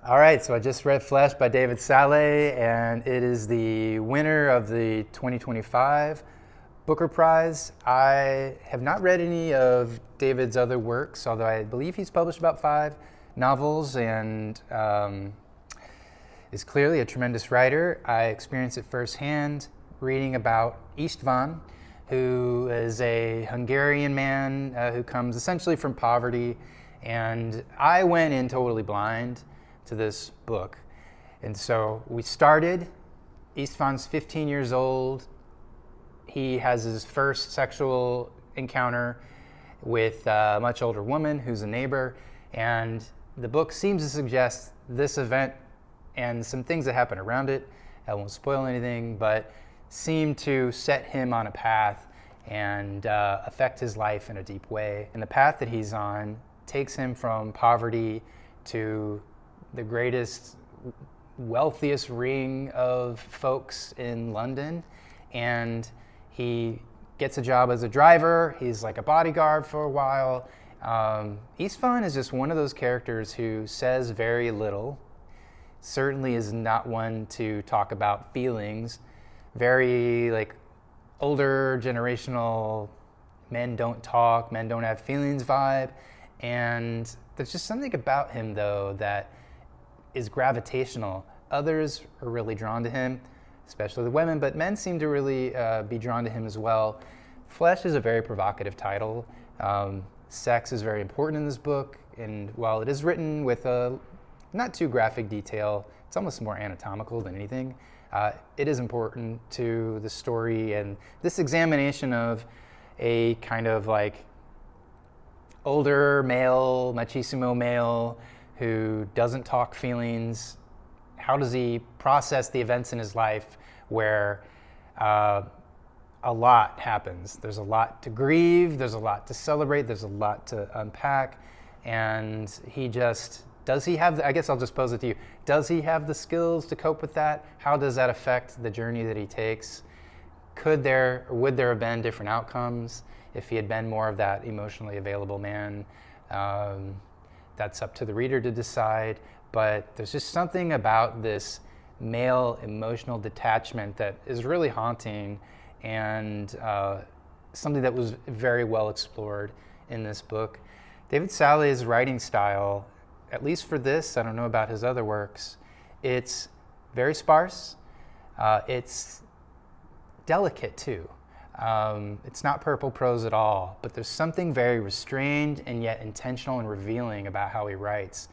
All right, so I just read Flesh by David Szalay, and it is the winner of the 2025 Booker Prize. I have not read any of David's other works, although I believe he's published about 5 novels and is clearly a tremendous writer. I experienced it firsthand reading about István, who is a Hungarian man who comes essentially from poverty, and I went in totally blind to this book. And so we started, István's 15 years old. He has his first sexual encounter with a much older woman who's a neighbor, and the book seems to suggest this event and some things that happen around it, I won't spoil anything, but seem to set him on a path and affect his life in a deep way. And the path that he's on takes him from poverty to the greatest, wealthiest ring of folks in London, and he gets a job as a driver. He's like a bodyguard for a while. István is just one of those characters who says very little, certainly is not one to talk about feelings, very like older generational men don't talk, men don't have feelings vibe. And there's just something about him though that is gravitational. Others are really drawn to him, especially the women, but men seem to really be drawn to him as well. Flesh is a very provocative title. Sex is very important in this book, and while it is written with a not too graphic detail, it's almost more anatomical than anything. It is important to the story and this examination of a kind of like older male, machismo male, who doesn't talk feelings. How does he process the events in his life where a lot happens? There's a lot to grieve, there's a lot to celebrate, there's a lot to unpack, and he just, does he have, I guess I'll just pose it to you, does he have the skills to cope with that? How does that affect the journey that he takes? Would there have been different outcomes if he had been more of that emotionally available man? That's up to the reader to decide, but there's just something about this male emotional detachment that is really haunting, and something that was very well explored in this book. David Szalay's writing style, at least for this, I don't know about his other works, it's very sparse, it's delicate too. It's not purple prose at all, but there's something very restrained and yet intentional and revealing about how he writes.